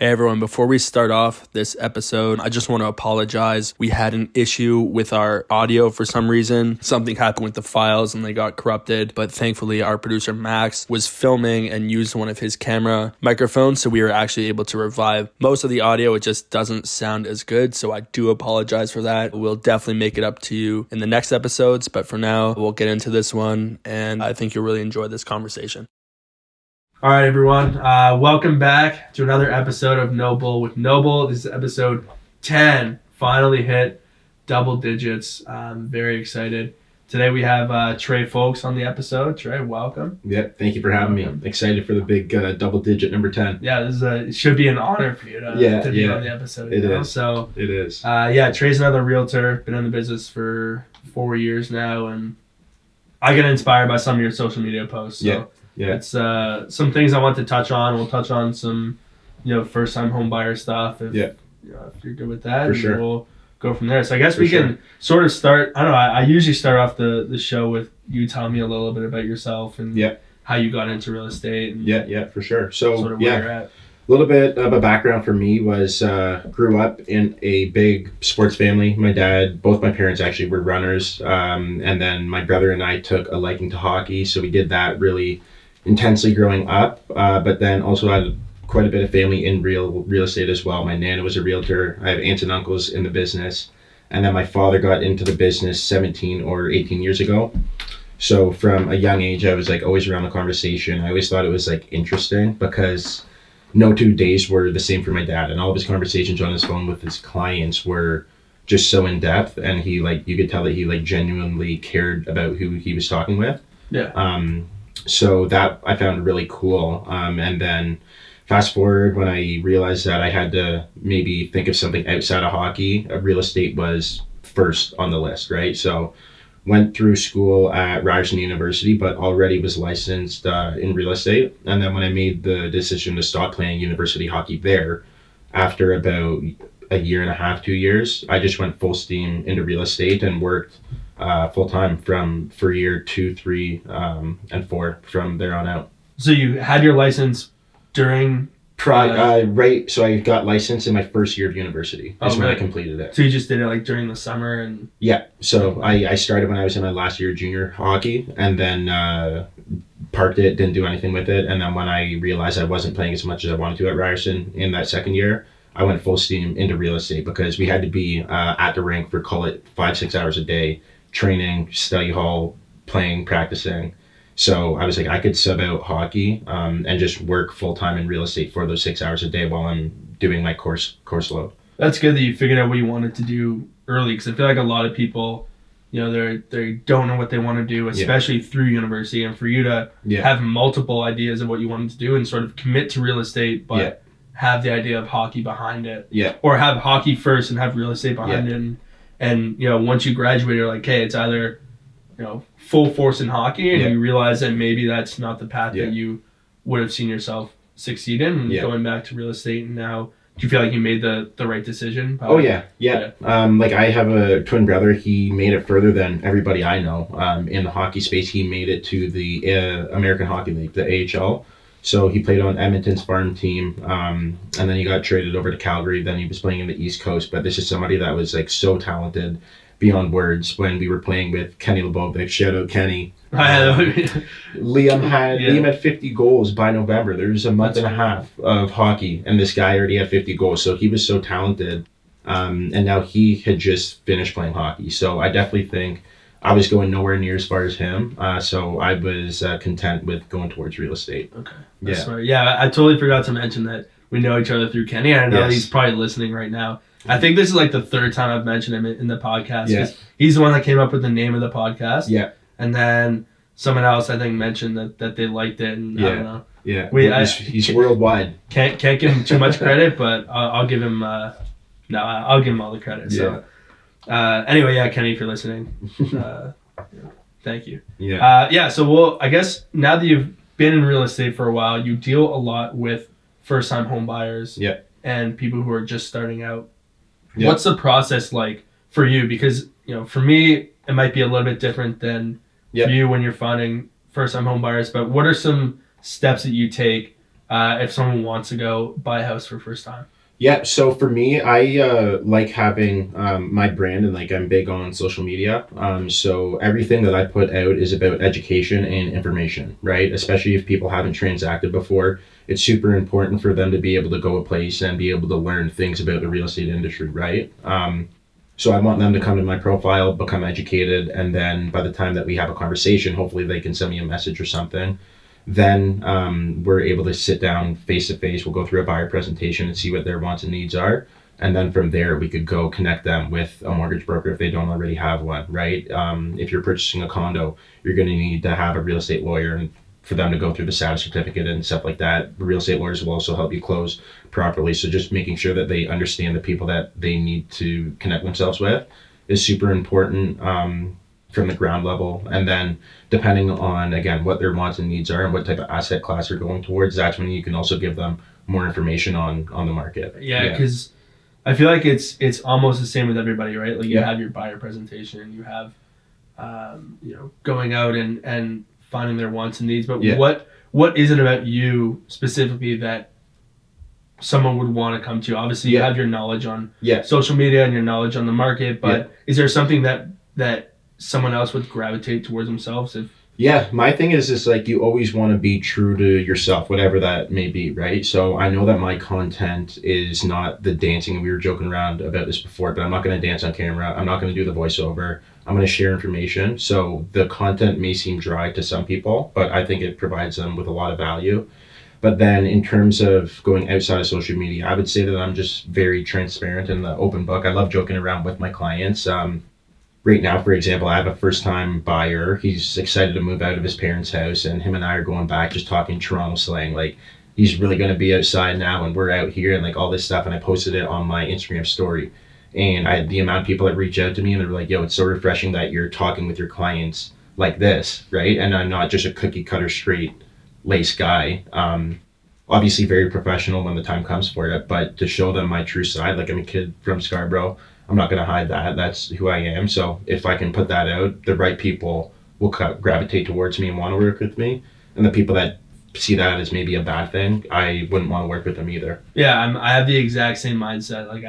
Hey everyone, before we start off this episode, I just want to apologize. We had an issue with our audio for some reason. Something happened with the files and they got corrupted, but thankfully our producer Max was filming and used one of his camera microphones, so we were actually able to revive most of the audio. It just doesn't sound as good, so I do apologize for that. We'll definitely make it up to you in the next episodes, but for now, we'll get into this one, and I think you'll really enjoy this conversation. All right, everyone. Welcome back to another episode of No Bull with Noble. This is episode 10. Finally hit double digits. I'm very excited. Today we have Trey Folks on the episode. Trey, welcome. Yep, thank you for having me. Excited for the big double digit number 10. Yeah, it should be an honor for you to be on the episode. It is. So it is. Trey's another realtor. Been in the business for 4 years now, and I get inspired by some of your social media posts. So. Yeah, it's some things I want to touch on. We'll touch on some, first time home buyer stuff. If you're good with that, for sure. We'll go from there. So I guess we can sort of start. I don't know. I usually start off the show with you telling me a little bit about yourself and how you got into real estate. And for sure. So sort of where you're at. A little bit of a background for me was grew up in a big sports family. My dad, both my parents actually were runners, and then my brother and I took a liking to hockey, so we did that really intensely growing up, but then also had quite a bit of family in real estate as well. My nana was a realtor. I have aunts and uncles in the business, and then my father got into the business 17 or 18 years ago. So from a young age, I was always around the conversation. I always thought it was interesting because no 2 days were the same for my dad, and all of his conversations on his phone with his clients were just so in depth, and he you could tell that he genuinely cared about who he was talking with. So that I found really cool. And then fast forward when I realized that I had to maybe think of something outside of hockey, real estate was first on the list, right? So went through school at Ryerson University, but already was licensed in real estate. And then when I made the decision to stop playing university hockey there, after about a year and a half, 2 years, I just went full steam into real estate and worked full-time for year 2, 3, and 4 from there on out. So you had your license during... Right, so I got licensed in my first year of university. That's when I completed it. So you just did it during the summer? And yeah, so I started when I was in my last year of junior hockey, and then parked it, didn't do anything with it, and then when I realized I wasn't playing as much as I wanted to at Ryerson in that second year, I went full steam into real estate because we had to be at the rink for, call it, 5-6 hours a day, training, study hall, playing, practicing. So I was I could sub out hockey and just work full-time in real estate for those 6 hours a day while I'm doing my course load. That's good that you figured out what you wanted to do early, because I feel like a lot of people, they don't know what they want to do, especially through university, and for you to have multiple ideas of what you wanted to do and sort of commit to real estate, but have the idea of hockey behind it. Or have hockey first and have real estate behind it. And once you graduate, you're hey, it's either, full force in hockey, and you realize that maybe that's not the path that you would have seen yourself succeed in, and going back to real estate. And now, do you feel like you made the right decision? Yeah. I have a twin brother. He made it further than everybody I know in the hockey space. He made it to the American Hockey League, the AHL. So he played on Edmonton's farm team, and then he got traded over to Calgary. Then he was playing in the East Coast. But this is somebody that was so talented beyond words. When we were playing with Kenny Lebovic, shout out Kenny. Liam had 50 goals by November. There's a month and a half of hockey, and this guy already had 50 goals. So he was so talented, and now he had just finished playing hockey. So I definitely think I was going nowhere near as far as him, so I was content with going towards real estate. Okay. That's smart. Yeah, I totally forgot to mention that we know each other through Kenny. I know he's probably listening right now. I think this is the third time I've mentioned him in the podcast. Yeah. He's the one that came up with the name of the podcast. Yeah. And then someone else, I think, mentioned that they liked it. And I don't know. Yeah. He's worldwide. Can't give him too much credit, but I'll give him I'll give him all the credit. So anyway, Kenny, if you're listening, thank you. So I guess now that you've been in real estate for a while, you deal a lot with first time home buyers and people who are just starting out. What's the process like for you? Because for me, it might be a little bit different than for you when you're finding first time home buyers, but what are some steps that you take if someone wants to go buy a house for first time? Yeah, so for me, I like having my brand, and like I'm big on social media. So everything that I put out is about education and information, right? Especially if people haven't transacted before, it's super important for them to be able to go a place and be able to learn things about the real estate industry, right? So I want them to come to my profile, become educated, and then by the time that we have a conversation, hopefully they can send me a message or something. Then we're able to sit down face to face. We'll go through a buyer presentation and see what their wants and needs are. And then from there, we could go connect them with a mortgage broker if they don't already have one, right? If you're purchasing a condo, you're going to need to have a real estate lawyer and for them to go through the status certificate and stuff like that. The real estate lawyers will also help you close properly. So just making sure that they understand the people that they need to connect themselves with is super important. From the ground level, and then depending on again what their wants and needs are and what type of asset class they're going towards, that's when you can also give them more information on the market. Yeah, because I feel like it's almost the same with everybody, right? Like you Yeah. have your buyer presentation, you have going out and finding their wants and needs, but Yeah. what is it about you specifically that someone would want to come to? Obviously you Yeah. have your knowledge on Yeah. social media and your knowledge on the market, but Yeah. is there something that someone else would gravitate towards themselves if Yeah, my thing is like you always want to be true to yourself, whatever that may be, right? So I know that my content is not the dancing. We were joking around about this before, but I'm not going to dance on camera. I'm not going to do the voiceover. I'm going to share information. So the content may seem dry to some people, but I think it provides them with a lot of value. But then in terms of going outside of social media, I would say that I'm just very transparent and the open book. I love joking around with my clients. Right now, for example, I have a first time buyer. He's excited to move out of his parents' house, and him and I are going back just talking Toronto slang. Like, he's really going to be outside now, and we're out here, and like all this stuff. And I posted it on my Instagram story. And the amount of people that reach out to me and they're like, yo, it's so refreshing that you're talking with your clients like this, right? And I'm not just a cookie cutter straight lace guy. Obviously, very professional when the time comes for it, but to show them my true side, like I'm a kid from Scarborough. I'm not going to hide that. That's who I am. So if I can put that out, the right people will gravitate towards me and want to work with me. And the people that see that as maybe a bad thing, I wouldn't want to work with them either. Yeah, I have the exact same mindset. Like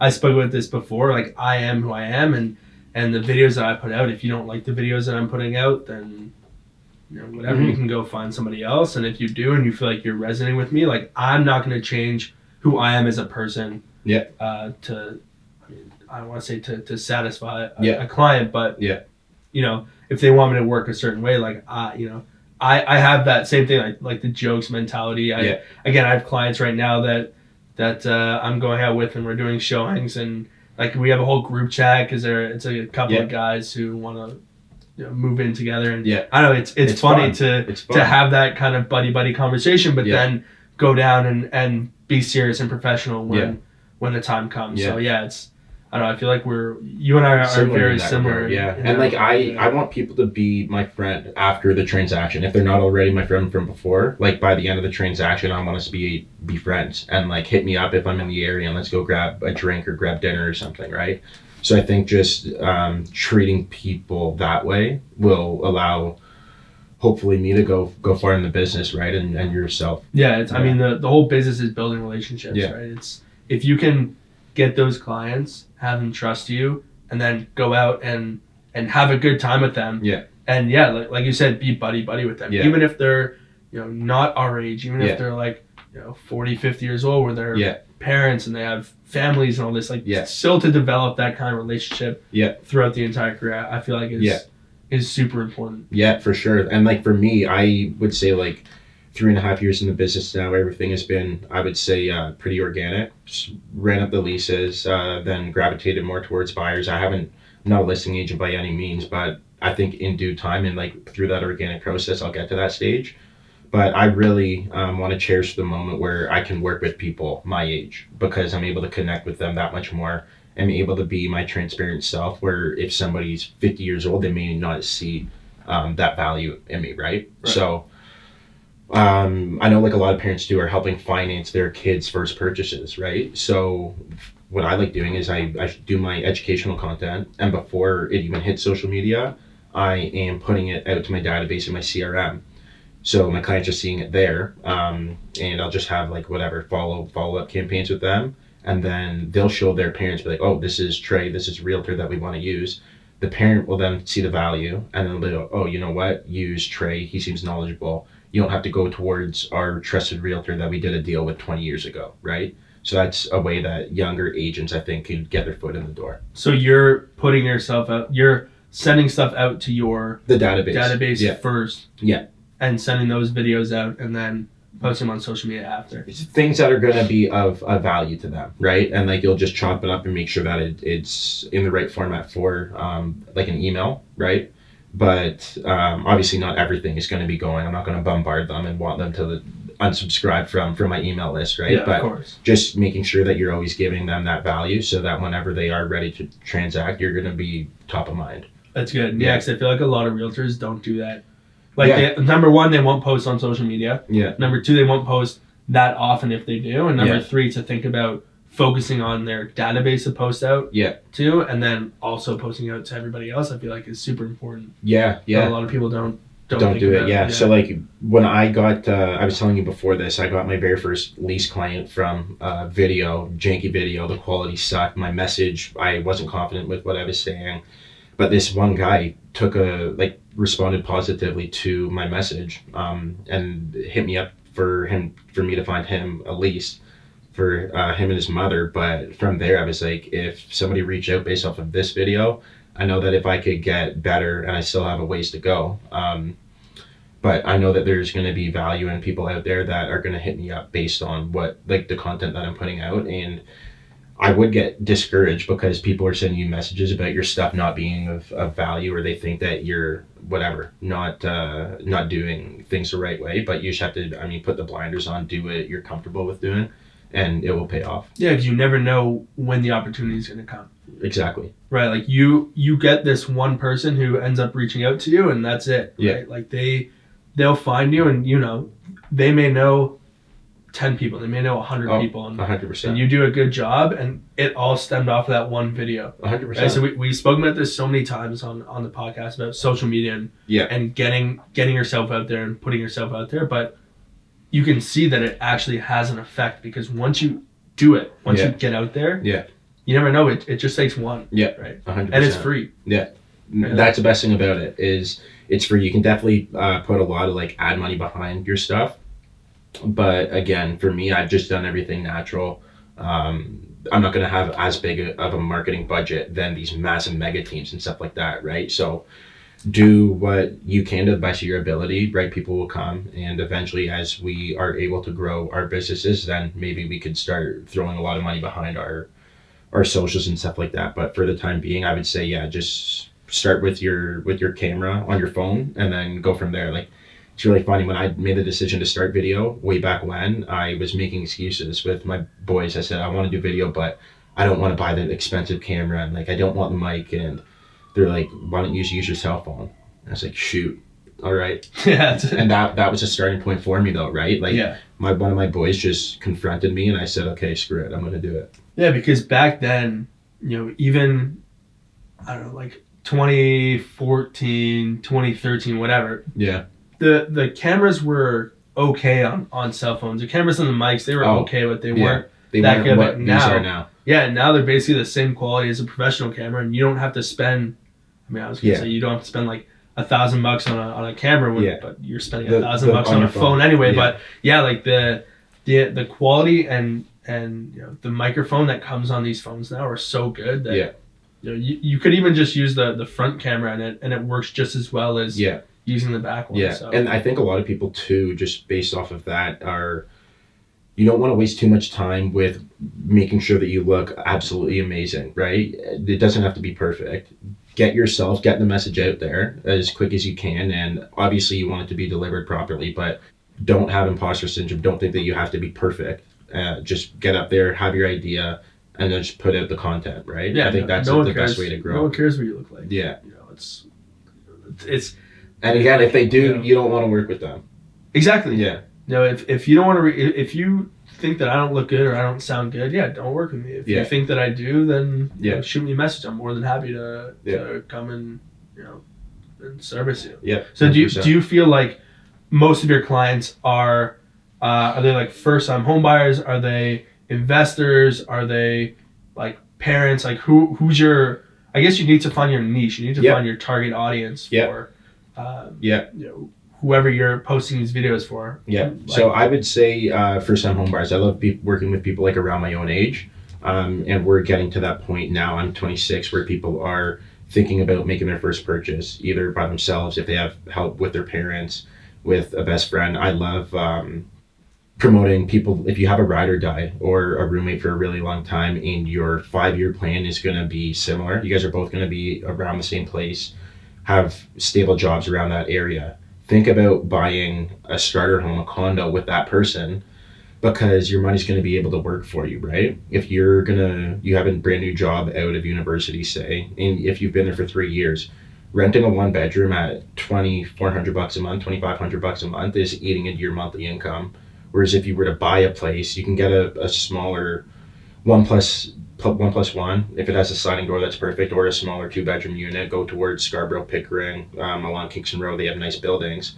I spoke about this before. Like I am who I am, and the videos that I put out. If you don't like the videos that I'm putting out, then whatever, you can go find somebody else. And if you do, and you feel like you're resonating with me, like I'm not going to change who I am as a person. Yeah. I don't want to say to satisfy Yeah. a client, but Yeah. If they want me to work a certain way, like I have that same thing, like the jokes mentality. I have clients right now that I'm going out with, and we're doing showings, and like we have a whole group chat because it's a couple of guys who want to move in together, and I know it's funny to have that kind of buddy conversation, but then go down and be serious and professional when the time comes. So it's. I don't know. I feel like you and I are very similar. Regard, yeah. And like I want people to be my friend after the transaction. If they're not already my friend from before, like by the end of the transaction, I want us to be friends and like hit me up if I'm in the area and let's go grab a drink or grab dinner or something, right? So I think just treating people that way will allow hopefully me to go far in the business, right? And yourself. Yeah, I mean the whole business is building relationships, right? It's if you can get those clients, have them trust you, and then go out and have a good time with them. Yeah. And like you said, be buddy with them. Yeah. Even if they're, not our age, even if they're like, 40, 50 years old, where they're parents and they have families and all this, like still to develop that kind of relationship throughout the entire career, I feel like is super important. Yeah, for sure. And like for me, I would say like 3.5 years in the business now, everything has been, I would say, pretty organic. Just ran up the leases, then gravitated more towards buyers. I'm not a listing agent by any means, but I think in due time and like through that organic process, I'll get to that stage. But I really want to cherish the moment where I can work with people my age because I'm able to connect with them that much more. I'm able to be my transparent self where if somebody's 50 years old, they may not see that value in me, right? So I know like a lot of parents do are helping finance their kids' first purchases, right? So what I like doing is I do my educational content, and before it even hits social media, I am putting it out to my database in my CRM. So my clients are seeing it there, and I'll just have like whatever follow up campaigns with them, and then they'll show their parents, be like, oh, this is Trey, this is a realtor that we want to use. The parent will then see the value, and then they'll go, oh, you know what? Use Trey. He seems knowledgeable. You don't have to go towards our trusted realtor that we did a deal with 20 years ago, right? So that's a way that younger agents, I think, could get their foot in the door. So you're putting yourself out, you're sending stuff out to The database. database first. Yeah. And sending those videos out and then posting them on social media after. It's things that are going to be of value to them, right? And like you'll just chop it up and make sure that it's in the right format for like an email, right? But obviously not everything is going to be going. I'm not going to bombard them and want them to unsubscribe from my email list, right? Yeah, but of course. just making sure that you're always giving them that value so that whenever they are ready to transact, you're going to be top of mind. That's good. Yeah. Yeah, because I feel like a lot of realtors don't do that. Like, Yeah. number one, they won't post on social media. Yeah. Number two, they won't post that often if they do. And number Yeah. three, to think about focusing on their database to post out Yeah. to, and then also posting out to everybody else, I feel like is super important. Yeah. But a lot of people don't Don't think do about it. Yeah. So like when I got, I was telling you before this, I got my very first lease client from video, janky video. The quality sucked. My message, I wasn't confident with what I was saying, but this one guy responded positively to my message, and hit me up for me to find him a lease for him and his mother. But from there, I was like, if somebody reached out based off of this video, I know that if I could get better, and I still have a ways to go, but I know that there's going to be value in people out there that are going to hit me up based on what, like, the content that I'm putting out. And I would get discouraged because people are sending you messages about your stuff not being of value, or they think that you're whatever, not doing things the right way. But you just have to, put the blinders on, do what you're comfortable with doing, and it will pay off. Yeah, because you never know when the opportunity is going to come. Exactly. Right, like you get this one person who ends up reaching out to you, and that's it. Yeah. Right? Like they'll find you, and they may know 10 people, they may know 100 people, and 100%. and you do a good job, and it all stemmed off of that one video. 100%. Right? So we've spoken about this so many times on the podcast about social media and getting yourself out there and putting yourself out there, but you can see that it actually has an effect, because once you do it, once you get out there, you never know, it just takes one. Yeah. Right. 100%. And it's free. Yeah. That's the best thing about it, is it's free. You can definitely put a lot of ad money behind your stuff. But again, for me, I've just done everything natural. I'm not going to have as big of a marketing budget than these massive mega teams and stuff like that, right? So do what you can to the best of your ability, right? People will come, and eventually, as we are able to grow our businesses, then maybe we could start throwing a lot of money behind our socials and stuff like that. But for the time being, I would say, just start with your camera on your phone, and then go from there. Like, it's really funny, when I made the decision to start video way back when, I was making excuses with my boys. I said, I want to do video, but I don't want to buy the expensive camera, and I don't want the mic. And they're like, why don't you just use your cell phone? And I was like, shoot, all right. Yeah. And that was a starting point for me, though, right? One of my boys just confronted me, and I said, okay, screw it, I'm gonna do it. Yeah, because back then, even, I don't know, 2014, 2013, whatever. Yeah. The cameras were okay on cell phones. The cameras and the mics, they were okay, but they weren't that good. But now, now they're basically the same quality as a professional camera, and you don't have to spend. I was gonna say, you don't have to spend $1,000 on a camera, but you're spending $1,000 on a phone anyway. Yeah. But the quality and the microphone that comes on these phones now are so good that you could even just use the front camera, and it works just as well as using the back one. So. And I think a lot of people too, just based off of that, you don't want to waste too much time with making sure that you look absolutely amazing, right? It doesn't have to be perfect. Get the message out there as quick as you can, and obviously you want it to be delivered properly, but don't have imposter syndrome. Don't think that you have to be perfect. Just get up there, have your idea, and then just put out the content, right? Yeah, I think that's the best way to grow. No one cares what you look like. Yeah. It's and again, if they do, you don't want to work with them. Exactly. Yeah. If you don't want to, if you think that I don't look good or I don't sound good, don't work with me. If you think that I do, then shoot me a message. I'm more than happy to come and and service you. Yeah. So do you feel like most of your clients are they like first-time home buyers? Are they investors? Are they like parents? Like who's your? I guess you need to find your niche. You need to find your target audience for whoever you're posting these videos for. Yeah. Like, so I would say first-time home buyers. I love working with people like around my own age, and we're getting to that point now. I'm 26, where people are thinking about making their first purchase, either by themselves, if they have help with their parents, with a best friend. I love promoting people. If you have a ride or die or a roommate for a really long time and your 5-year plan is going to be similar, you guys are both going to be around the same place, have stable jobs around that area, think about buying a starter home, a condo with that person, because your money's going to be able to work for you, right? If you have a brand new job out of university, say, and if you've been there for 3 years, renting a 1-bedroom at $2,400 a month, $2,500 a month is eating into your monthly income. Whereas if you were to buy a place, you can get a smaller 1+1. If it has a sliding door, that's perfect, or a smaller 2-bedroom unit. Go towards Scarborough, Pickering, along Kingston Road. They have nice buildings.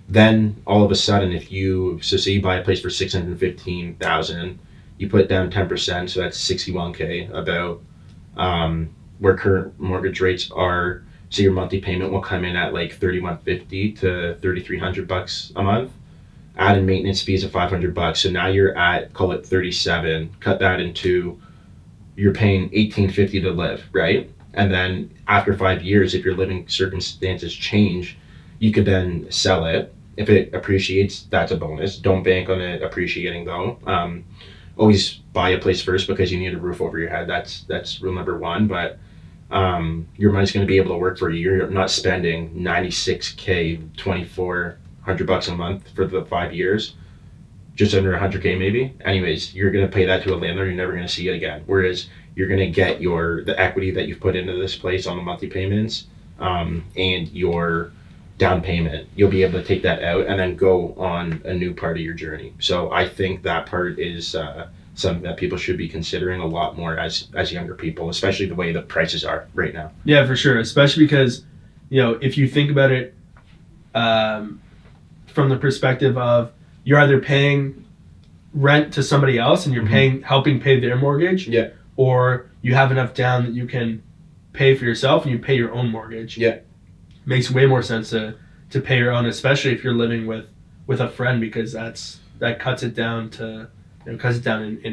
Then all of a sudden, say you buy a place for $615,000, you put down 10%, so that's $61K. About where current mortgage rates are, so your monthly payment will come in at like $3,150 to $3,300 a month. Add in maintenance fees of $500, so now you're at, call it 37. Cut that into, you're paying $1,850 to live, right? And then after 5 years, if your living circumstances change, you could then sell it. If it appreciates, that's a bonus. Don't bank on it appreciating though. Always buy a place first because you need a roof over your head. That's rule number one. But your money's going to be able to work for you. You're not spending $96K, $2,400 a month for the 5 years, just under $100K maybe. Anyways, you're going to pay that to a landlord. You're never going to see it again. Whereas you're going to get the equity that you've put into this place on the monthly payments, and your down payment. You'll be able to take that out and then go on a new part of your journey. So I think that part is something that people should be considering a lot more as younger people, especially the way the prices are right now. Yeah, for sure. Especially because, if you think about it from the perspective of you're either paying rent to somebody else and you're helping pay their mortgage, or you have enough down that you can pay for yourself and you pay your own mortgage. Makes way more sense to pay your own, especially if you're living with a friend, because that cuts it down to in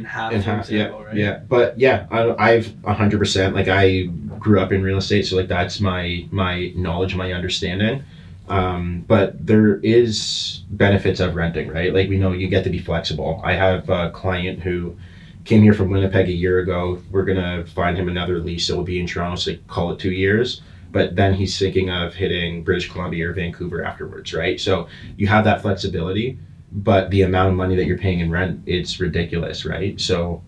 half. Right? Yeah. But yeah, I've 100%, like, I grew up in real estate, so like that's my knowledge, my understanding. But there is benefits of renting, right? Like, we know you get to be flexible. I have a client who came here from Winnipeg a year ago. We're gonna find him another lease that will be in Toronto, so call it 2 years. But then he's thinking of hitting British Columbia or Vancouver afterwards, right? So you have that flexibility, but the amount of money that you're paying in rent, it's ridiculous, right? So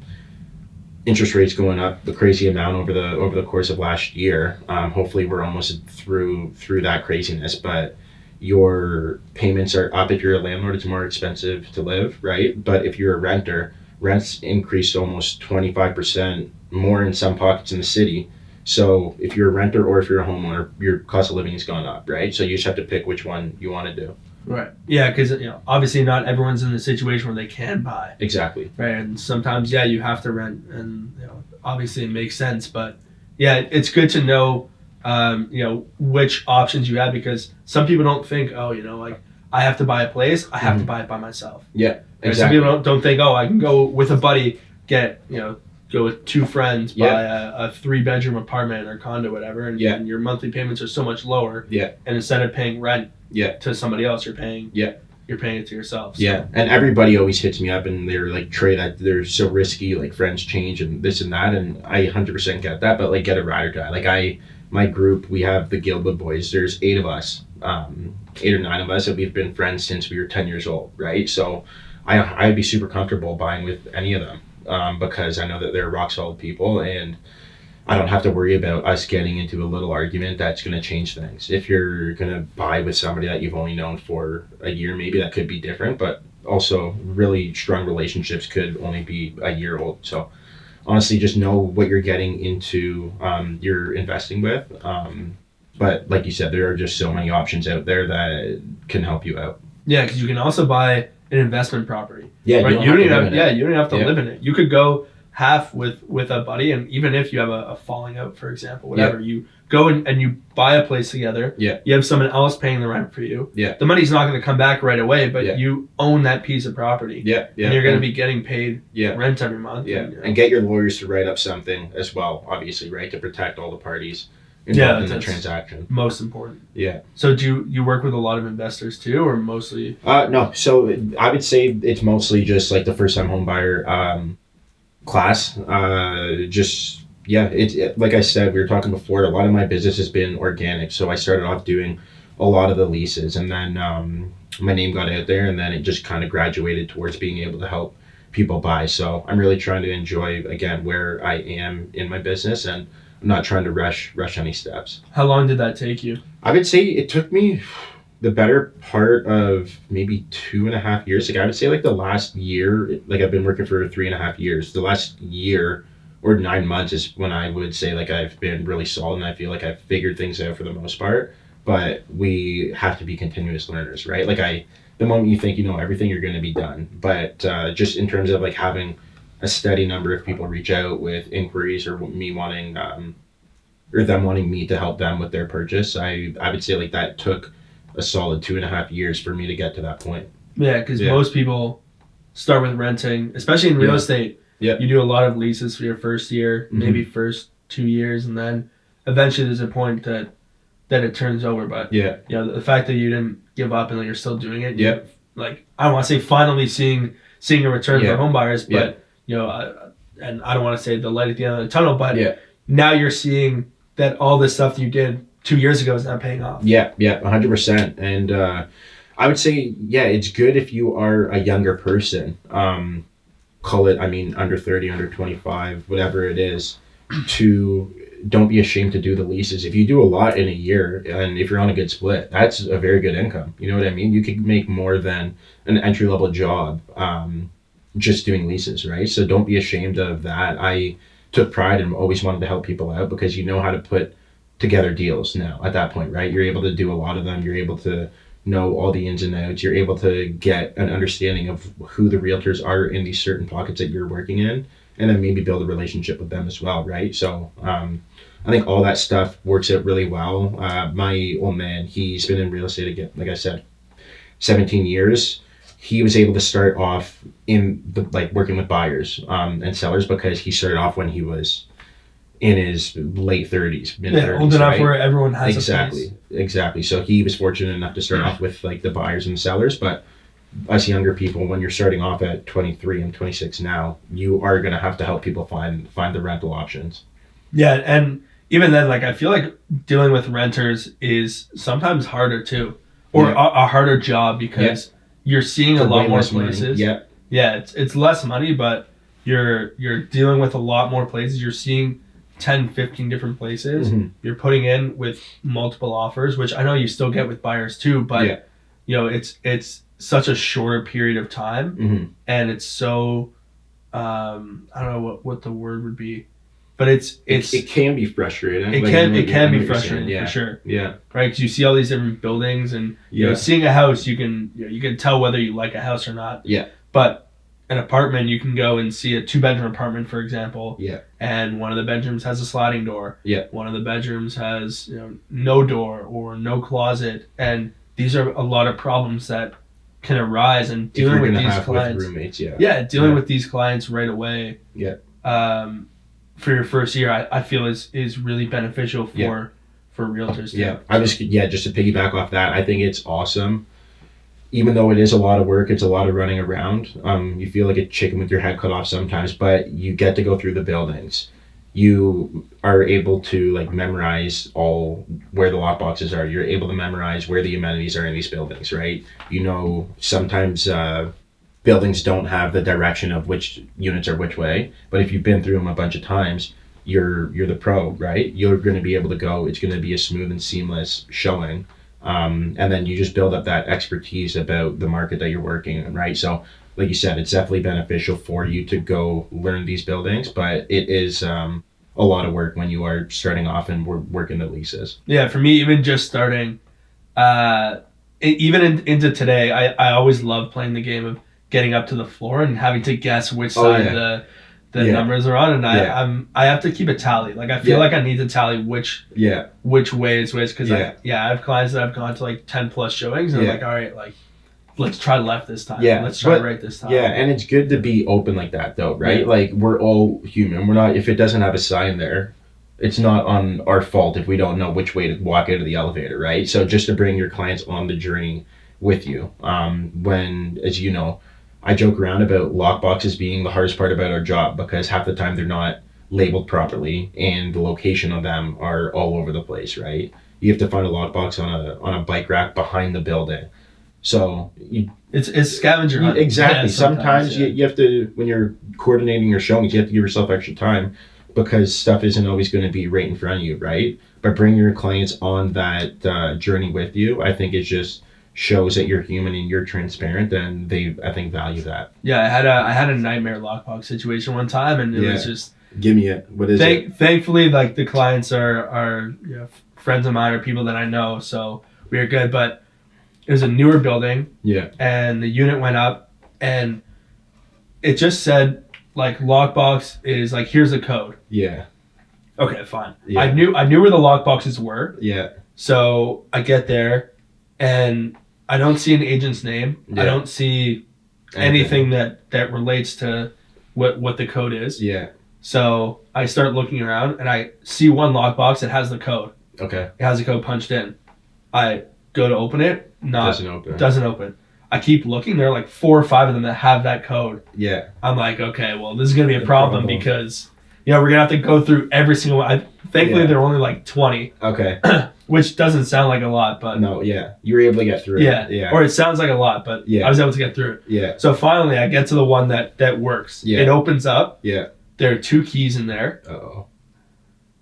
interest rates going up the crazy amount over the course of last year. Hopefully we're almost through that craziness, but your payments are up. If you're a landlord, it's more expensive to live, right? But if you're a renter, rents increased almost 25% more in some pockets in the city. So if you're a renter or if you're a homeowner, your cost of living has gone up, right? So you just have to pick which one you want to do. Right. Yeah, because obviously not everyone's in the situation where they can buy. Exactly. Right, and sometimes you have to rent, and obviously it makes sense. But yeah, it's good to know which options you have, because some people don't think, like, I have to buy a place, I have to buy it by myself. Yeah, exactly. Some people don't think, I can go with a buddy, go with 2 friends, buy a 3-bedroom apartment or condo, whatever, and your monthly payments are so much lower. And instead of paying rent to somebody else, you're paying it to yourself. So. Yeah, and everybody always hits me up and they're like, Trey, that they're so risky, like friends change and this and that, and I 100% get that, but like, get a ride or die. Like my group, we have the Guildwood Boys. There's 8 of us, 8 or 9 of us, and we've been friends since we were 10 years old, right? So I'd be super comfortable buying with any of them. Because I know that they're rock solid people, and I don't have to worry about us getting into a little argument that's going to change things. If you're going to buy with somebody that you've only known for a year, maybe that could be different, but also really strong relationships could only be a year old. So honestly, just know what you're getting into, you're investing with. But like you said, there are just so many options out there that can help you out. Yeah, because you can also buy an investment property. Yeah, Right? You don't even have, to you don't have to Yeah. live in it. You could go half with a buddy, and even if you have a falling out, for example, whatever, you go and you buy a place together. Yeah. You have someone else paying the rent for you. Yeah. The money's not going to come back right away, but Yeah. you own that piece of property. Yeah, yeah. And you're going to be getting paid Yeah. rent every month. Yeah, And, and get your lawyers to write up something as well, obviously, right, to protect all the parties Yeah, involved in the that's- transaction. most important. Yeah. So do you work with a lot of investors too, or mostly? No, so I would say it's mostly just like the first-time home buyer class. Like I said, we were talking before, a lot of my business has been organic. So I started off doing a lot of the leases, and then my name got out there, and then it just kind of graduated towards being able to help people buy. So I'm really trying to enjoy, again, where I am in my business, and I'm not trying to rush any steps. How long did that take you? I would say it took me the better part of maybe 2.5 years. Like I would say like the last year, like I've been working for 3.5 years. The last year or 9 months is when I would say like I've been really solid, and I feel like I've figured things out for the most part. But we have to be continuous learners, right? Like the moment you think you know everything, you're going to be done. But just in terms of like having a steady number of people reach out with inquiries, or me wanting or them wanting me to help them with their purchase, I would say like that took a solid 2.5 years for me to get to that point. Yeah, because Yeah. most people start with renting, especially in real Yeah. estate. Yeah. You do a lot of leases for your first year, Mhm. maybe first 2 years, and then eventually there's a point that it turns over. But Yeah. you know, the fact that you didn't give up and that you're still doing it, Yeah. like I don't want to say finally seeing a return Yeah. for home buyers, but Yeah. you know, and I don't want to say the light at the end of the tunnel, but Yeah. now you're seeing that all this stuff that you did 2 years ago is not paying off. Yeah, 100%. And I would say, yeah, it's good if you are a younger person. Call it, under 30, under 25, whatever it is, to don't be ashamed to do the leases. If you do a lot in a year, and if you're on a good split, that's a very good income. You know what I mean? You could make more than an entry-level job just doing leases, right? So don't be ashamed of that. I took pride and always wanted to help people out, because you know how to put together deals now at that point, right? You're able to do a lot of them. You're able to know all the ins and outs. You're able to get an understanding of who the realtors are in these certain pockets that you're working in, and then maybe build a relationship with them as well, right? So I think all that stuff works out really well. My old man, he's been in real estate again, like I said, 17 years. He was able to start off in working with buyers and sellers, because he started off when he was in his late 30s, mid 30s. Yeah, old enough right? where everyone has a place. Exactly. So he was fortunate enough to start off with like the buyers and sellers, but us younger people, when you're starting off at 23 and 26 now, you are going to have to help people find the rental options. Yeah, and even then, like, I feel like dealing with renters is sometimes harder too, or Yeah. a harder job, because you're seeing a For lot way more less money. places. Yeah. Yeah, it's less money, but you're dealing with a lot more places. You're seeing 10, 15 different places. Mhm. You're putting in with multiple offers, which I know you still get with buyers too, but Yeah. you know, it's such a shorter period of time, Mm-hmm. and it's so I don't know what the word would be, but it can be frustrating. it Like, can I be know what you're frustrating saying. for sure, Yeah. right? Because you see all these different buildings, and you know, Yeah. seeing a house, you can tell whether you like a house or not. Yeah. But an apartment, you can go and see a 2-bedroom apartment, for example. Yeah. And one of the bedrooms has a sliding door. Yeah. One of the bedrooms has no door or no closet, and these are a lot of problems that can arise. And If you're dealing with gonna these have clients, with roommates, dealing Yeah. with these clients right away. Yeah. For your first year, I feel is really beneficial for Yeah. realtors. Too. Yeah. Just to piggyback off that, I think it's awesome. Even though it is a lot of work, it's a lot of running around. You feel like a chicken with your head cut off sometimes, but you get to go through the buildings. You are able to like memorize all where the lock boxes are. You're able to memorize where the amenities are in these buildings, right? You know, sometimes buildings don't have the direction of which units are which way, but if you've been through them a bunch of times, you're the pro, right? You're going to be able to go. It's going to be a smooth and seamless showing. And then you just build up that expertise about the market that you're working in, right? So like you said, it's definitely beneficial for you to go learn these buildings, but it is a lot of work when you are starting off and working the leases. Yeah, for me, even just starting, into today, I always love playing the game of getting up to the floor and having to guess which side the numbers are on, and I have to keep a tally. Like I feel like I need to tally which way is which, because I have clients that I've gone to like 10 plus showings, and I'm like, all right, like let's try left this time. Let's try right this time. Yeah, and it's good to be open like that though, right? Yeah. Like we're all human. We're not, if it doesn't have a sign there, it's not on our fault if we don't know which way to walk out of the elevator, right? So just to bring your clients on the journey with you. When, as you know, I joke around about lockboxes being the hardest part about our job, because half the time they're not labeled properly and the location of them are all over the place, right? You have to find a lockbox on a bike rack behind the building. So it's scavenger hunt. Exactly. Sometimes you have to, when you're coordinating your showings, you have to give yourself extra time, because stuff isn't always going to be right in front of you, right? But bringing your clients on that journey with you, I think it just shows that you're human and you're transparent, and they, I think, value that. Yeah, I had a nightmare lockbox situation one time, and it was just. Give me it. What is it? Thankfully, like the clients are friends of mine or people that I know, so we were good. But it was a newer building. Yeah. And the unit went up, and it just said, like, lockbox is like, here's the code. Yeah. Okay, fine. Yeah. I knew where the lockboxes were. Yeah. So I get there, and I don't see an agent's name. Yeah. I don't see anything that relates to what the code is. Yeah. So I start looking around, and I see one lockbox that has the code. Okay. It has the code punched in. I go to open it. Doesn't open. I keep looking. There are like 4 or 5 of them that have that code. Yeah. I'm like, okay, well, this is going to be a problem because, we're going to have to go through every single one. Thankfully, there are only like 20. Okay. Which doesn't sound like a lot, but. No, yeah. You were able to get through it. Yeah. Or it sounds like a lot, but I was able to get through it. Yeah. So finally, I get to the one that works. Yeah. It opens up. Yeah. There are 2 keys in there. Uh-oh.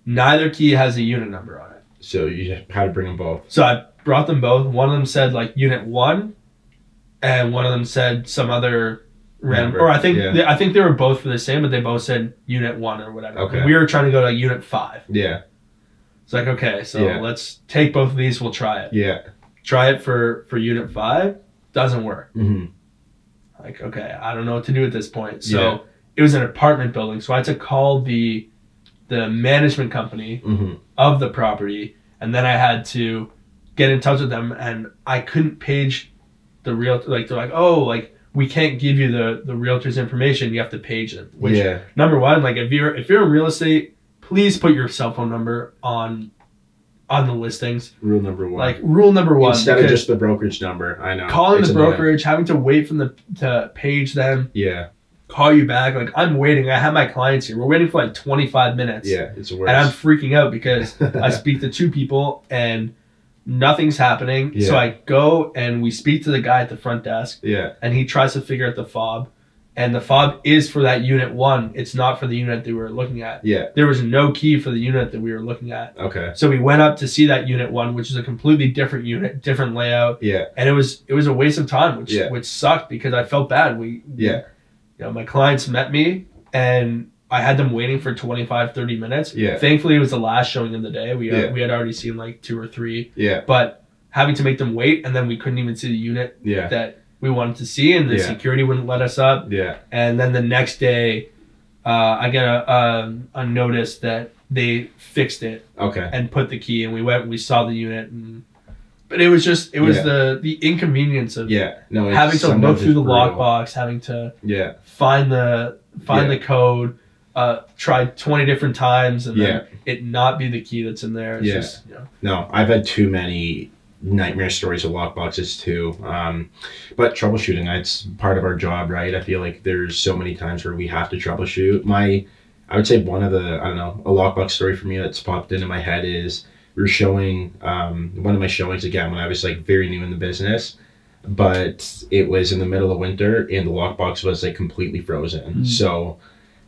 Neither key has a unit number on it. So you had to bring them both. So I brought them both. One of them said like unit 1. And one of them said some other random, or I think they were both for the same, but they both said unit 1 or whatever. Okay. And we were trying to go to unit 5. Yeah. It's like, okay, so let's take both of these. We'll try it. Yeah. Try it for unit 5. Doesn't work. Mm-hmm. Like, okay, I don't know what to do at this point. So it was an apartment building, so I had to call the management company of the property, and then I had to get in touch with them, and I couldn't page the realtor. Like, they're like, oh, like, we can't give you the realtor's information. You have to page them. Which, number one, like, if you're in real estate, please put your cell phone number on the listings. Rule number 1. Like, rule number 1. Instead of just the brokerage number. I know. Calling the brokerage, having to wait to page them. Yeah. Call you back. Like, I'm waiting. I have my clients here. We're waiting for like 25 minutes. Yeah, it's worse. And I'm freaking out because I speak to 2 people and nothing's happening. Yeah. So I go and we speak to the guy at the front desk. Yeah. And he tries to figure out the fob. And the fob is for that unit 1. It's not for the unit that we were looking at. Yeah. There was no key for the unit that we were looking at. Okay. So we went up to see that unit 1, which is a completely different unit, different layout. Yeah. And it was a waste of time, which sucked because I felt bad. My clients met me and I had them waiting for 25, 30 minutes. Yeah. Thankfully, it was the last showing of the day. We had already seen like 2 or 3. Yeah. But having to make them wait, and then we couldn't even see the unit that we wanted to see, and the security wouldn't let us up. Yeah. And then the next day, I get a notice that they fixed it. Okay. And put the key, and we went. We saw the unit, but it was the inconvenience of having to look through the lockbox, having to find the code. Tried 20 different times and then it not be the key that's in there. It's just, No, I've had too many nightmare stories of lockboxes too. But troubleshooting, it's part of our job, right? I feel like there's so many times where we have to troubleshoot. I would say one of the, a lockbox story for me that's popped into my head is we were showing one of my showings again when I was like very new in the business. But it was in the middle of winter and the lockbox was like completely frozen. So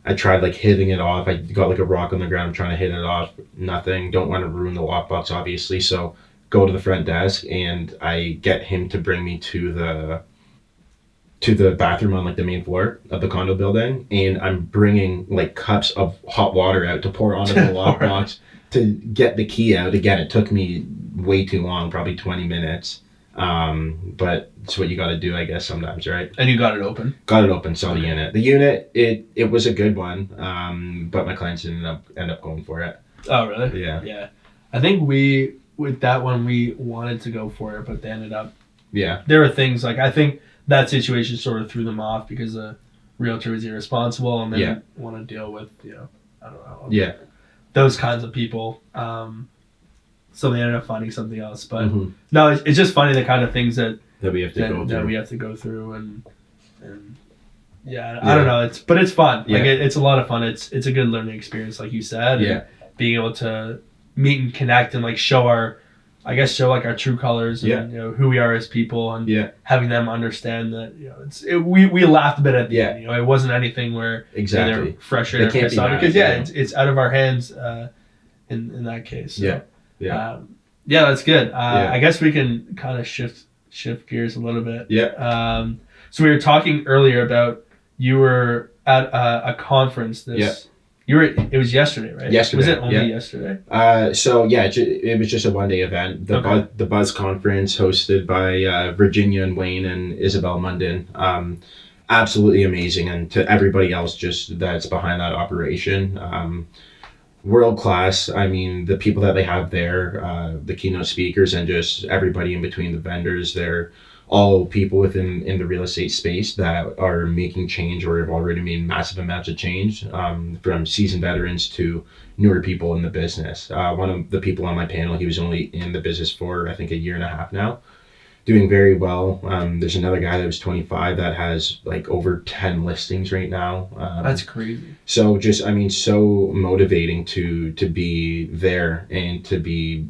I tried like hitting it off. I got like a rock on the ground trying to hit it off. Nothing. Don't want to ruin the lockbox, obviously. So go to the front desk and I get him to bring me to the bathroom on like the main floor of the condo building. And I'm bringing like cups of hot water out to pour onto the lockbox to get the key out. Again, it took me way too long, probably 20 minutes. But it's what you got to do, I guess, sometimes, right? And you got it open. Got it open, saw the unit. The unit, it was a good one, but my clients didn't end up going for it. Oh, really? Yeah. Yeah. I think with that one, we wanted to go for it, but they ended up. Yeah. There were things like, I think that situation sort of threw them off because the realtor was irresponsible and they didn't want to deal with, I don't know. Yeah. Those kinds of people. So they ended up finding something else. But Mhm. no, it's just funny the kind of things that we have to go through. that we have to go through and I don't know. It's fun. Yeah. Like it's a lot of fun. It's a good learning experience, like you said. Yeah. And being able to meet and connect and like show our true colors and who we are as people and having them understand that we laughed a bit at the end. It wasn't anything where Exactly. they're frustrated or They can't pissed be off mad, because it's out of our hands in that case. So, Yeah. that's good. Yeah. I guess we can kind of shift gears a little bit. Yeah. So we were talking earlier about you were at a conference. It was yesterday, right? Yesterday, Was it only yeah. yesterday? It was just a one-day event. The Buzz Conference hosted by Virginia and Wayne and Isabel Munden. Absolutely amazing, and to everybody else just that's behind that operation. World class. I mean, the people that they have there, the keynote speakers, and just everybody in between, the vendors. They're all people in the real estate space that are making change or have already made massive amounts of change, from seasoned veterans to newer people in the business. One of the people on my panel, he was only in the business for I think a year and a half now, doing very well. There's another guy that was 25 that has like over 10 listings right now. That's crazy. So so motivating to be there and to be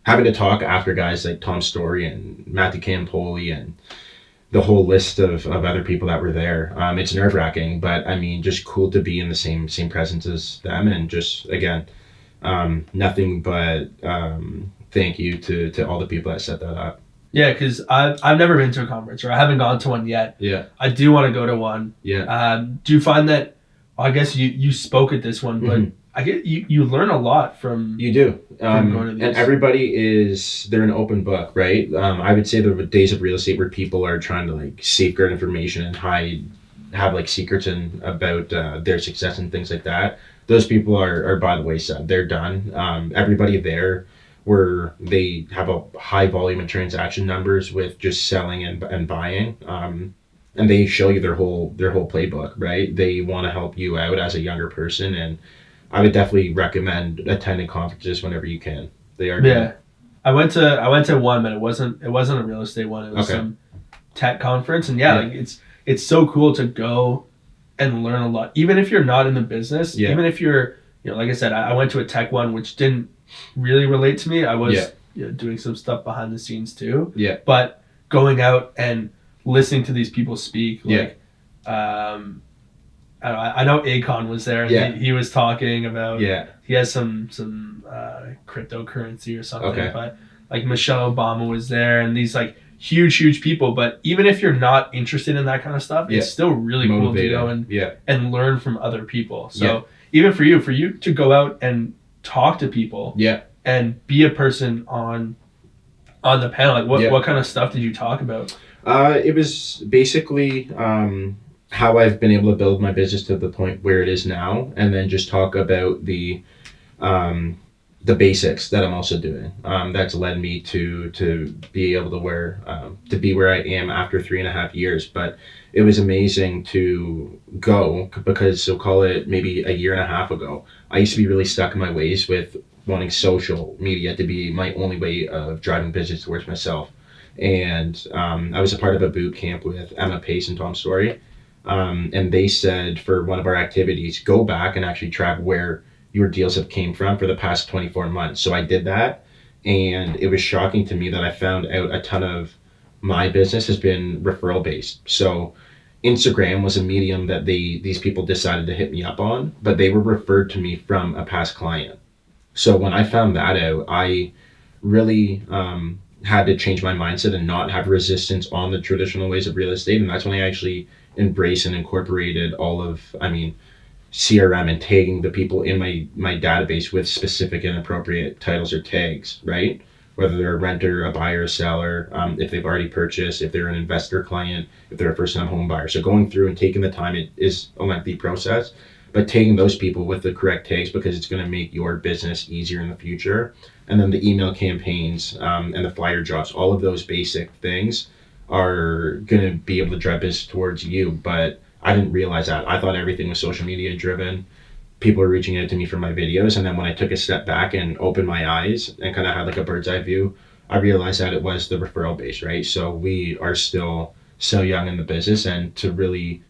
having to talk after guys like Tom Story and Matthew Campoli and the whole list of other people that were there. It's nerve-wracking, but I mean, just cool to be in the same presence as them, and just again, nothing but thank you to all the people that set that up. Yeah, because I've never been to a conference, or I haven't gone to one yet. Yeah. I do want to go to one. Yeah. Do you find that? Well, I guess you spoke at this one, but I get you learn a lot from. You do. From going to these. And everybody they're an open book, right? I would say the days of real estate where people are trying to like safeguard information and have like secrets and about their success and things like that. Those people are by the wayside. They're done. Everybody there, where they have a high volume of transaction numbers with just selling and buying. And they show you their whole playbook, right? They want to help you out as a younger person, and I would definitely recommend attending conferences whenever you can. They are good. Yeah. I went to one, but it wasn't a real estate one. It was some tech conference, and like it's so cool to go and learn a lot, even if you're not in the business. Even if you're, like I said, I went to a tech one which didn't really relate to me. I was doing some stuff behind the scenes too. Yeah. But going out and listening to these people speak, like, I know Akon was there. And he was talking about. Yeah. He has some cryptocurrency or something. But like Michelle Obama was there, and these like huge people. But even if you're not interested in that kind of stuff, it's still really cool to go and learn from other people. So even for you to go out and talk to people, and be a person on the panel, like what kind of stuff did you talk about? It was basically how I've been able to build my business to the point where it is now, and then just talk about the basics that I'm also doing. That's led me to be able to be where I am after 3.5 years. But it was amazing to go, because so call it maybe a year and a half ago, I used to be really stuck in my ways with wanting social media to be my only way of driving business towards myself. And I was a part of a boot camp with Emma Pace and Tom Story. And they said for one of our activities, go back and actually track where your deals have came from for the past 24 months. So I did that, and it was shocking to me that I found out a ton of my business has been referral based. So Instagram was a medium that these people decided to hit me up on, but they were referred to me from a past client. So when I found that out, I really had to change my mindset and not have resistance on the traditional ways of real estate. And that's when I actually embraced and incorporated all of, CRM and tagging the people in my database with specific and appropriate titles or tags, right? whether they're a renter, a buyer, a seller, if they've already purchased, if they're an investor client, if they're a first-time home buyer. So going through and taking the time, it is a lengthy process, but taking those people with the correct takes, because it's going to make your business easier in the future. And then the email campaigns and the flyer drops, all of those basic things are going to be able to drive business towards you. But I didn't realize that. I thought everything was social media driven. People were reaching out to me for my videos, and then when I took a step back and opened my eyes and kind of had like a bird's eye view, I realized that it was the referral base, right? So we are still so young in the business, and to really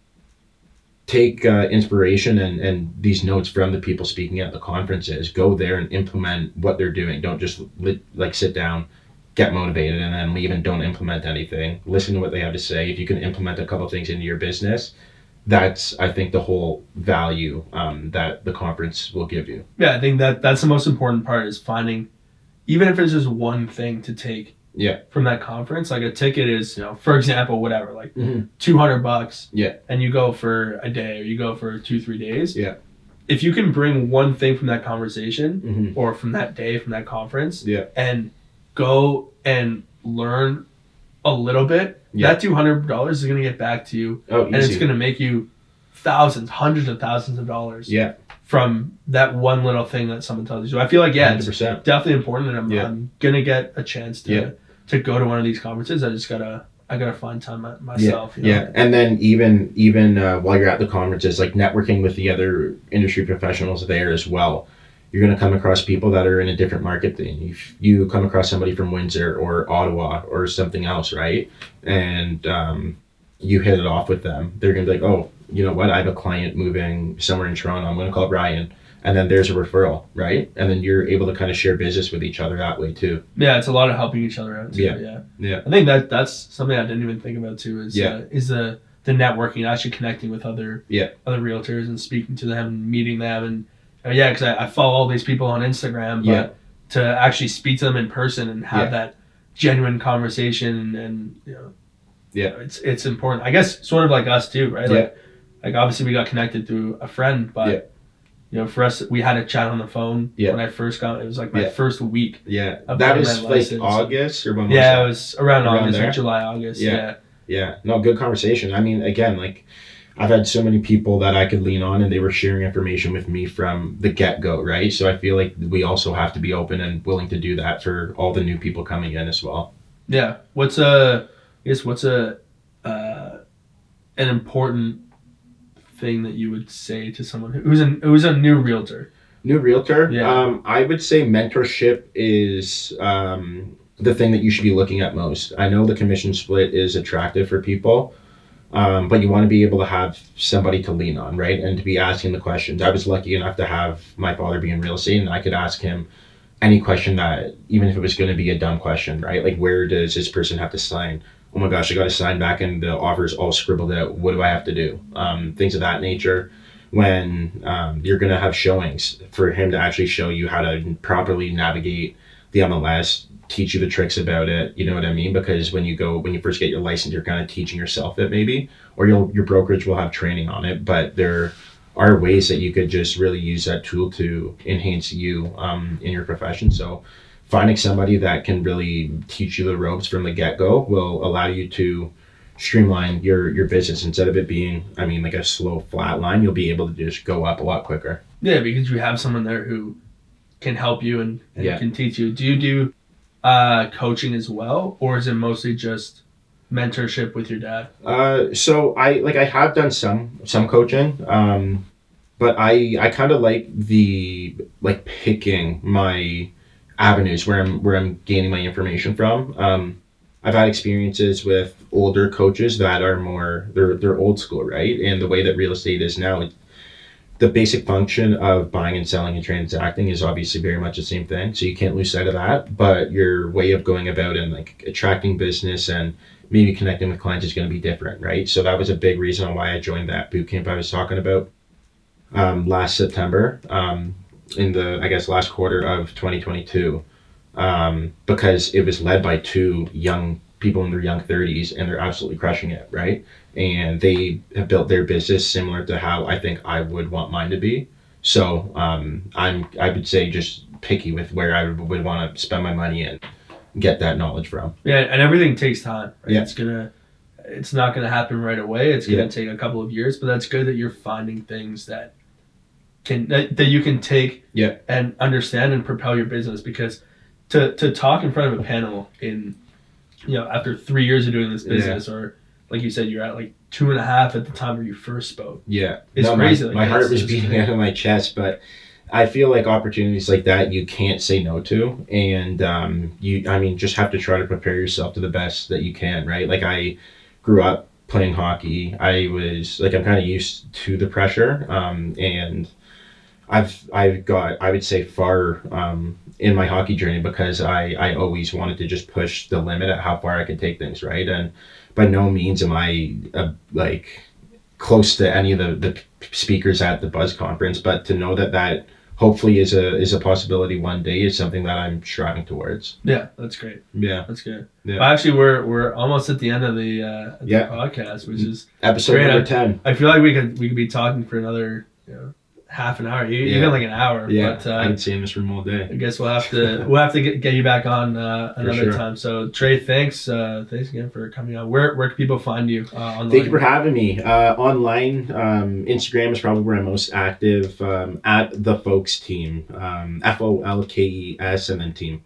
take inspiration and these notes from the people speaking at the conferences, go there and implement what they're doing. Don't just like sit down, get motivated, and then leave and don't implement anything. Listen to what they have to say. If you can implement a couple things into your business, that's, I think, the whole value that the conference will give you. Yeah, I think that's the most important part, is finding, even if it's just one thing to take from that conference. Like a ticket is, for example, whatever, like $200. Yeah. And you go for a day, or you go for 2-3 days. Yeah. If you can bring one thing from that conversation or from that day, from that conference, and go and learn a little bit, that $200 is going to get back to you. And it's going to make you thousands, hundreds of thousands of dollars from that one little thing that someone tells you. So I feel like, 100%. It's definitely important, and I'm going to get a chance to go to one of these conferences. I gotta find time myself. And then even while you're at the conferences, like networking with the other industry professionals there as well. You're going to come across people that are in a different market than you. You come across somebody from Windsor or Ottawa or something else, right? And you hit it off with them. They're going to be like, oh, you know what? I have a client moving somewhere in Toronto. I'm going to call Brian. And then there's a referral, right? And then you're able to kind of share business with each other that way too. Yeah, it's a lot of helping each other out too. Yeah. I think that's something I didn't even think about too, is the networking, actually connecting with other realtors and speaking to them and meeting them. And because I follow all these people on Instagram, but to actually speak to them in person and have that genuine conversation, and it's important. I guess sort of like us too, right? Like obviously we got connected through a friend, but for us, we had a chat on the phone when I first got. It was like my first week. Yeah, that was like August or when? Was it was around August, like July, August. Yeah. No, good conversation. I mean, again, like, I've had so many people that I could lean on, and they were sharing information with me from the get-go, right? So I feel like we also have to be open and willing to do that for all the new people coming in as well. Yeah. What's an important thing that you would say to someone who's a new realtor? New realtor? Yeah. I would say mentorship is the thing that you should be looking at most. I know the commission split is attractive for people, but you want to be able to have somebody to lean on, right? And to be asking the questions. I was lucky enough to have my father be in real estate, and I could ask him any question that, even if it was going to be a dumb question, right? Like, where does this person have to sign? Oh my gosh, I got to sign back and the offer's all scribbled out. What do I have to do? Things of that nature. When you're going to have showings, for him to actually show you how to properly navigate the MLS, teach you the tricks about it. You know what I mean? Because when you first get your license, you're kind of teaching yourself it maybe, or your brokerage will have training on it. But there are ways that you could just really use that tool to enhance you in your profession. So finding somebody that can really teach you the ropes from the get-go will allow you to streamline your business. Instead of it being, like a slow flat line, you'll be able to just go up a lot quicker. Yeah, because you have someone there who can help you and can teach you. Do you do coaching as well, or is it mostly just mentorship with your dad? So I have done some coaching, but I kind of like picking my avenues where I'm gaining my information from. I've had experiences with older coaches that are more, they're old school, right? And the way that real estate is now, the basic function of buying and selling and transacting is obviously very much the same thing. So you can't lose sight of that, but your way of going about and like attracting business and maybe connecting with clients is going to be different, right? So that was a big reason why I joined that boot camp I was talking about last September, in the, I guess, last quarter of 2022, because it was led by two young people in their young 30s, and they're absolutely crushing it, right? And they have built their business similar to how I think I would want mine to be. So I would say just picky with where I would want to spend my money in. get that knowledge from. Yeah, and everything takes time. Right? Yeah. It's not gonna happen right away. It's gonna Yeah. take a couple of years, but that's good that you're finding things that you can take Yeah. and understand and propel your business. Because to talk in front of a panel in, after 3 years of doing this business, or like you said, you're at like 2.5 at the time where you first spoke. Yeah. It's No, crazy. My heart was beating out of my chest, but I feel like opportunities like that you can't say no to, and you just have to try to prepare yourself to the best that you can, right? Like I grew up playing hockey. I'm kind of used to the pressure, and I've got, I would say, far in my hockey journey because I always wanted to just push the limit at how far I could take things, right? And by no means am I close to any of the speakers at the Buzz conference, but to know that hopefully is a possibility one day is something that I'm striving towards. Yeah, that's great. Yeah. That's good. Yeah. Well, actually, we're almost at the end of the podcast, which is Episode great. number 10. I feel like we could be talking for another half an hour, even like an hour. Yeah, But, I can stay in this room all day. I guess we'll have to get you back on another sure. time. So Trey, thanks again for coming on. Where can people find you online? Thank you for having me. Online, Instagram is probably where I'm most active. At the Folks Team, FOLKES and then team.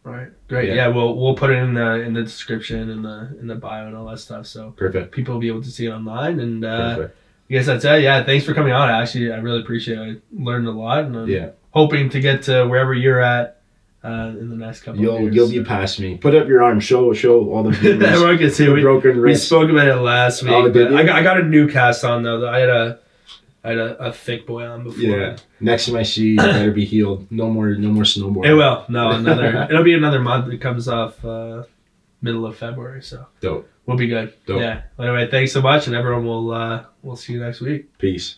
All right, great. Yeah. Yeah, we'll put it in the description in the bio and all that stuff, so Perfect. people will be able to see it online. And Perfect. I guess that's it. Yeah, thanks for coming on. I really appreciate it. I learned a lot, and I'm hoping to get to wherever you're at in the next couple of years. You'll be past me. Put up your arm. Show all the viewers. Everyone can see. the broken We wrist. spoke about it last week. Oh, did but you? I got a new cast on though. I had a thick boy on before. Yeah. Next time I see you, better be healed. No more snowboarding. It will. No, it'll be another month. It comes off middle of February, so Dope. we'll be good. Dope. Yeah. Anyway, thanks so much, and everyone will see you next week. Peace.